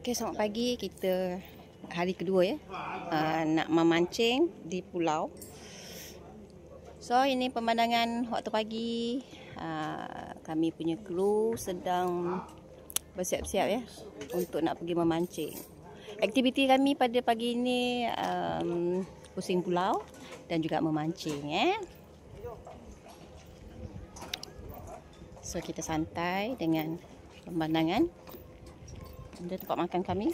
Okay, selamat pagi. Kita hari kedua ya, nak memancing di pulau. So ini pemandangan waktu pagi. Kami punya kru sedang bersiap-siap ya untuk nak pergi memancing. Aktiviti kami pada pagi ini pusing pulau dan juga memancing So kita santai dengan pemandangan. Ini tempat makan kami.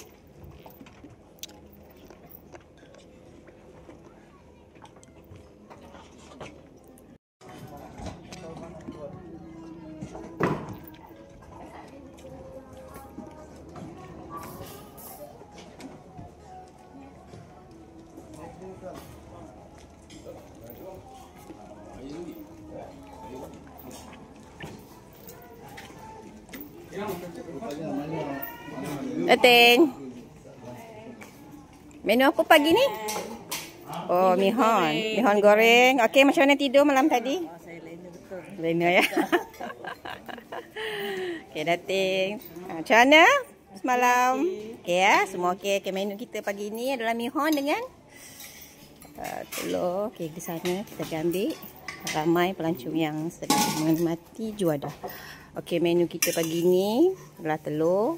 Dating. Menu apa pagi ni? Oh, mihon. Mihon goreng. Okey, macam mana tidur malam tadi? Saya lena betul. Lena ya. Okey, Dating. Macam mana semalam? Okey ya, semua okey. Okay, menu kita pagi ni adalah mihon dengan telur. Okey, di sana kita ambil. Ramai pelancong yang sedang menikmati juadah. Okey, menu kita pagi ni adalah telur,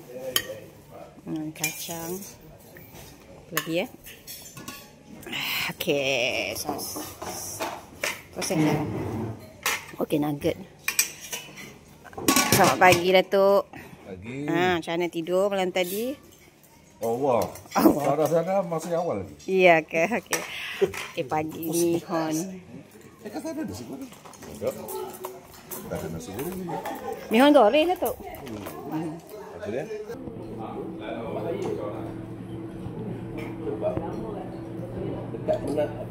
kacang, apa lagi ya? Okey, sos yang okey, nugget. Selamat pagi, Datuk. Pagi. Macam mana tidur malam tadi? Allah. Arah sana masih awal lagi. Iya ke? Okey. Okey, pagi mihon. Kata ada nasi goreng. Enggak. Tak ada nasi goreng ni. Mihon goreng, Datuk. Apa dia? Dekat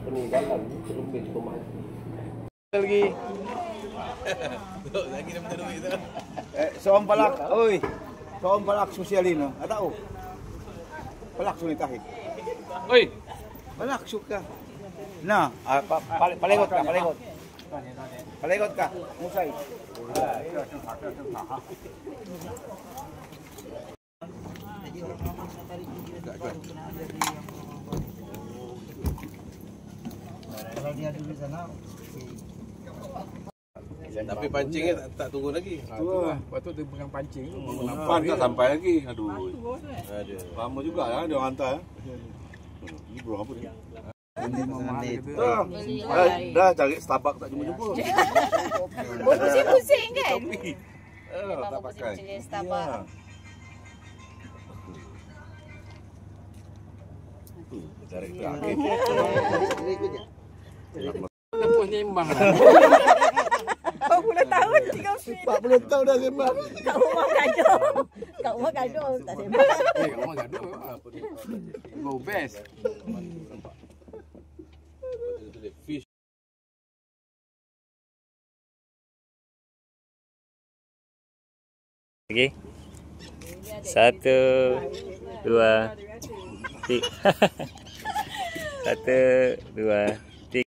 peninggalan cermin rumah. Lagi. Lagi dah betul itu. Seorang palak, oi. Seorang palak sosialino. Ada tahu? Palak sunitahi. Oi, Palak suka. Nah, palingot ka, palingot. Palingot ka, musay. Kalau dia dulu sana, tapi pancingnya tak turun lagi. Itulah. Patut dia pegang pancing tu baru nampak. Nampak tak sampai lagi. Aduh. Ada. Lama juga ya dia orang hantar. Ini burung apa ni? Dah cari Starbucks tak jumpa-jumpa. Pusing-pusing kan? Tapi tak pakai. Starbucks. Cari tu. Nampak nyembang lah. 40 tahun tinggal sini. 40 tahun dah sembang. Kat rumah gaduh. Kat rumah gaduh tak sembang. Kamu gaduh apa ni? Go best. Fish. Okay. 1, 2, 3. 1, 2, 3.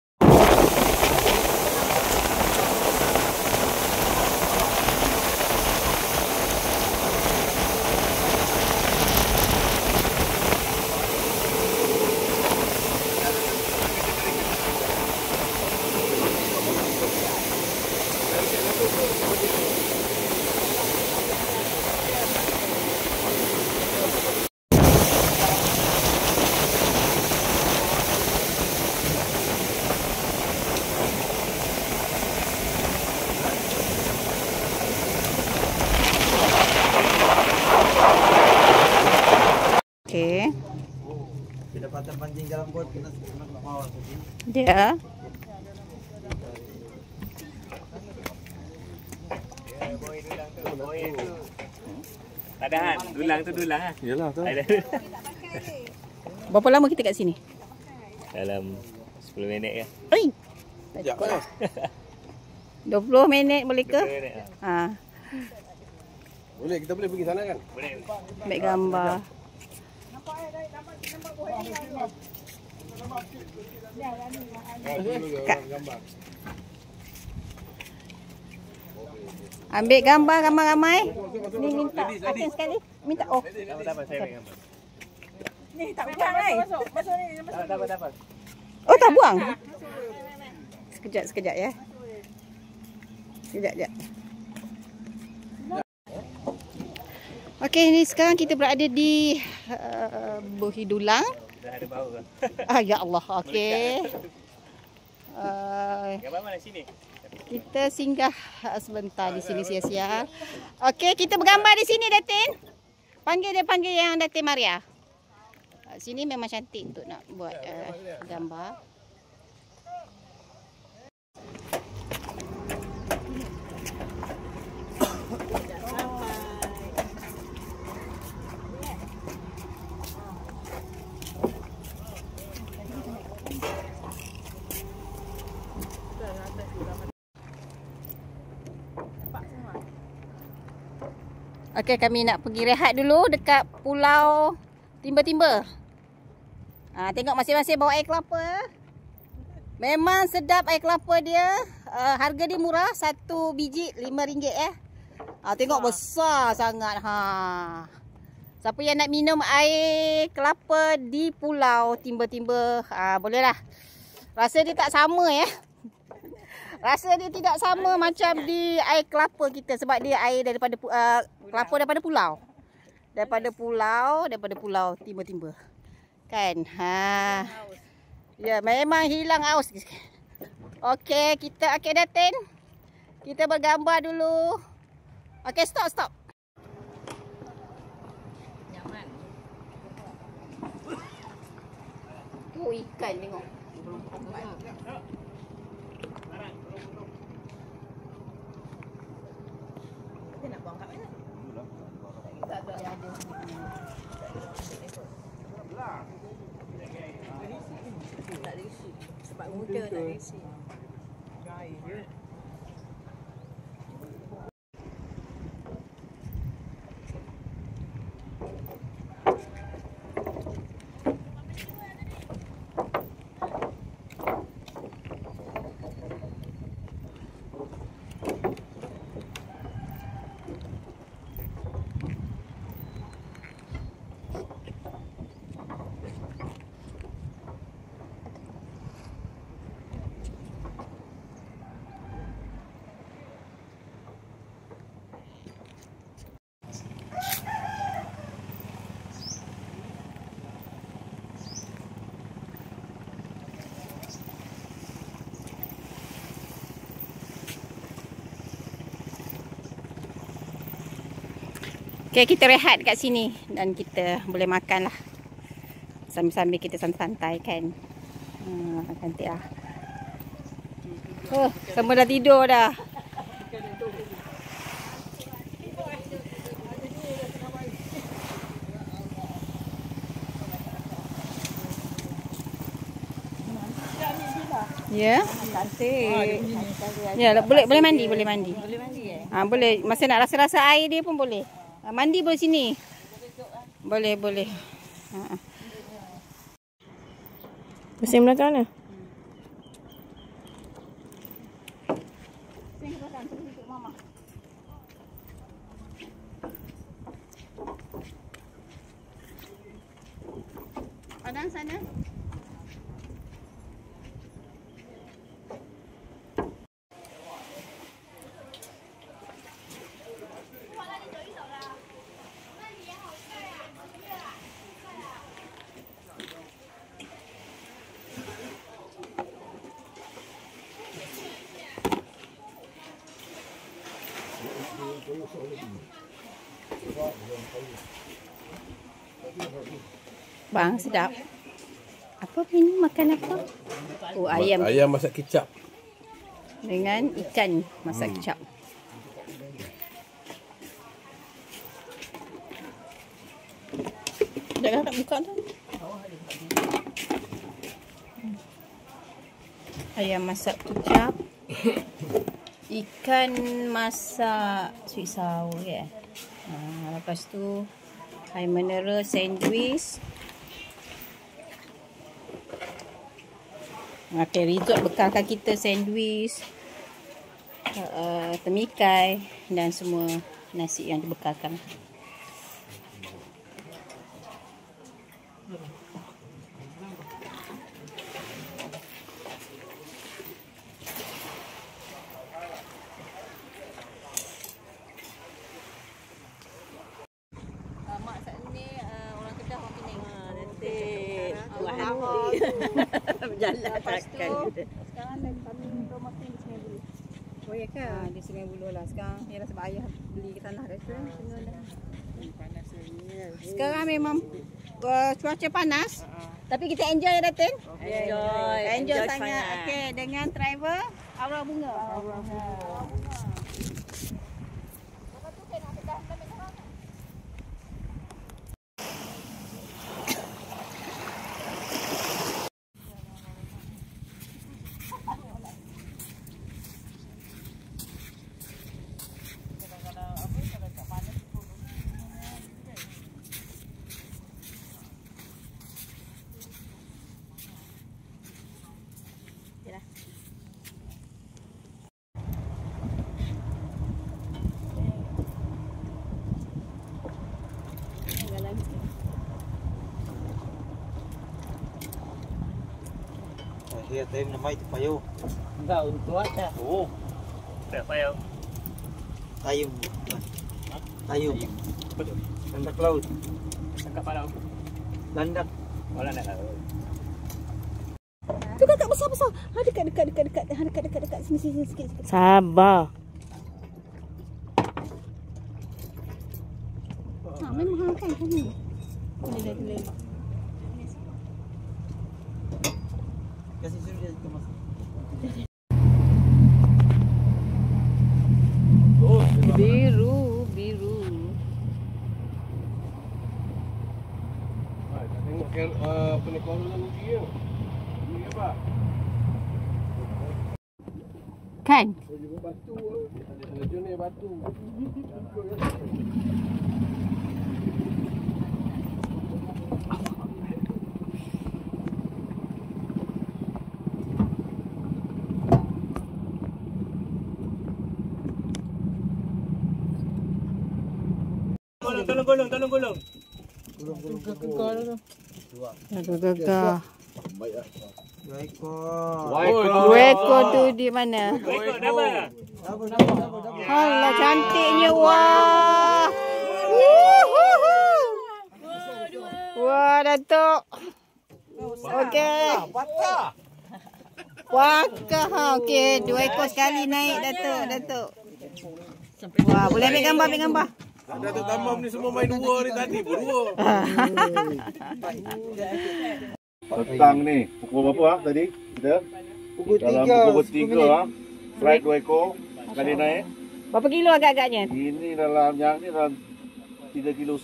Okey. Pendapatan pancing dalam bot kena bawah tadi. Dia. Tak ada Han, dulang tu dulang ah. Yalah tu. Berapa lama kita kat sini? Dalam 10 minit ke? Oi. Ya. 20 minit boleh ke? 20 minit. Ha, Boleh, kita boleh pergi sana kan? Boleh. ambil gambar. Kak. Ambil gambar ramai-ramai. Ni minta action sekali. Minta. Oh. Dapat saya pegang. Ni tak buang ni. Masuk ni. Dapat. Oh, tak buang. Sekejap ya. Sekejap. Okey, ni sekarang kita berada di Berhidulang. Dah ada bau kan? Ya Allah, okey. Gambar mana sini? Kita singgah sebentar di sini sia-sia. Okey, kita bergambar di sini, Datin. Panggil yang Datin Maria. Sini memang cantik untuk nak buat gambar. Okey, kami nak pergi rehat dulu dekat Pulau Timba-Timba. Tengok masing-masing bawa air kelapa. Memang sedap air kelapa dia. Harga dia murah, satu biji RM5 tengok besar sangat. Siapa yang nak minum air kelapa di Pulau Timba-Timba, bolehlah. Rasa dia tak sama ya. Rasa dia tidak sama macam di air kelapa kita sebab dia air daripada kelapa daripada pulau Timba-Timba. Kan? Ya, memang hilang aus. Okey, kita Datin. Kita bergambar dulu. Okey, stop. Nyaman. Oh, ikan tengok. Kita nak buang kat mana? Tak ada. Tak ada isi. Sebab muda tak ada isi. Okay, kita rehat dekat sini dan kita boleh makan lah. Sambil-sambil kita santai-santai kan. Cantik lah. Oh, semua dah tidur dah. Ya, cantik. Ya, boleh mandi. Boleh mandi boleh. Masa nak rasa-rasa air dia pun boleh. Mandi boleh sini. Boleh. Pusing belakang mana? Padang sana. Bang, sedap. Apa ini? Makan apa? Oh, ayam. Ayam masak kicap. Dengan ikan masak kicap. Jangan tak buka tu. Ayam masak kicap. Ikan masak sweet sour ya. Lepas tu air mineral sandwich. Okay, resort bekalkan kita sandwich, temikai dan semua nasi yang dibekalkan. Mak saat ni orang Kedah orang Penang. Nanti Berjalan lepas tu takkan. sekarang kami untuk makan di Sungai Buloh. Oh ya ke? Di Sungai Buloh lah sekarang. Ni lah sebab ayah beli ke tanah kat situ. Panas ni. Sekarang memang cuaca panas. Tapi kita enjoy ya Datin. Enjoy sangat. Okey, dengan driver Aura Bunga. Kaya tayo namay ito payo. Enggak untuk ada. Oo. Tak payah. Tayo. Tayo. Landak laut. Tangkap palau. Landak. Wala nak lah. Tu kakak besar-besar. Ha dekat. Ha dekat sini sikit. Sabar. Ha memang hang kan ni. Boleh. Kasih suruh dia kemas. Biru. Tengok apa ni kolam dalam dia. Ni apa? Kan? Batu. Ada jenis batu. Tolong gulung. Gagah. Dua ekor. Dua ekor tu di mana? Ikut apa? Alah cantiknya. Wah. Wuhuhu. Wah Datuk. Okey. Wakah. Okey, dua ekor sekali naik Datuk. Wah, boleh ambil gambar. Datuk Tamam ni semua main dua ni tadi berdua. Petang ni, pukul berapa tadi? Kita? Pukul Dalam 3. pukul 3 flight 2 ekor sekali naik. Berapa kilo agak-agaknya? Ini dalam 3,5 kilo.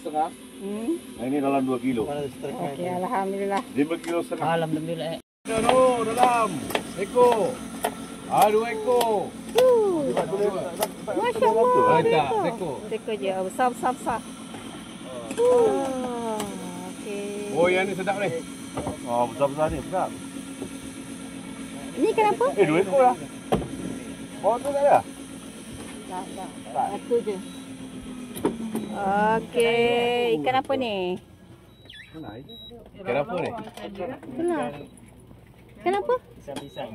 Ini dalam 2 kilo. Okey, alhamdulillah. 5 kilo setengah. Alhamdulillah. Dalam ekor. 2 ekor. Masya Allah. Tak, ekor. Teko je, besar. Okey. Oh, yang ni sedap ni. Oh, besar-besar ni, sedap. Ni kenapa? 2 ekor lah. Oh, tu tak ada? Tak. Satu je. Okey, ikan apa ni? Kenapa ni? Itulah. Kenapa? Pisang-pisang.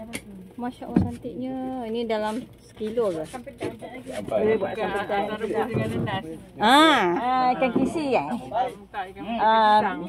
Masya Allah cantiknya. Ini dalam sekilo ke? Boleh buat sampai dengan nenas. Ikan kisi ya? Tak ikan pisang.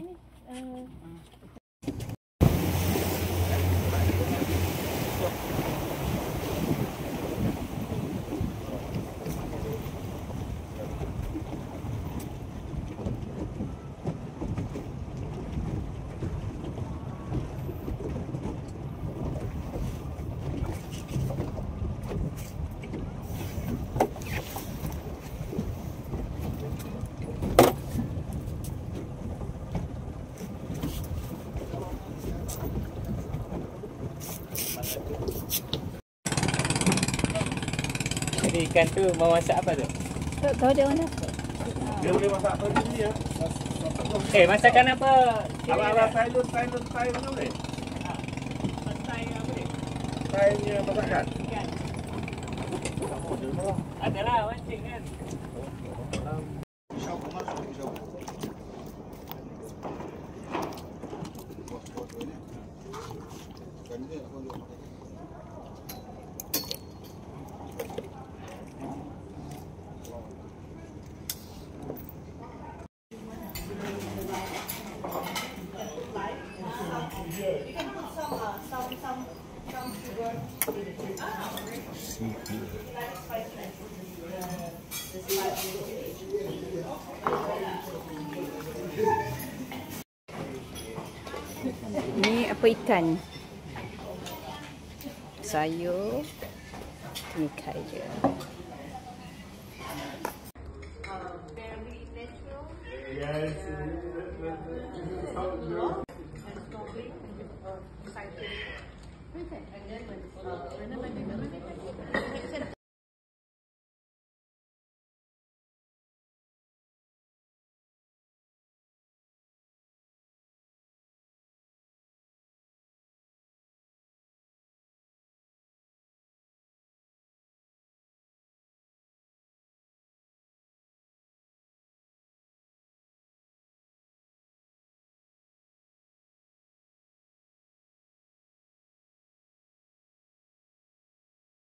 Jadi ikan tu mau masak apa tu? Tak tahu dia mana. Dia boleh masak apa ni ya? Masakan apa? Ala-ala Thailand mana boleh? Thailandnya masakan? Adalah mancing kan. Ni apa ikan? Sayur. Ikan je.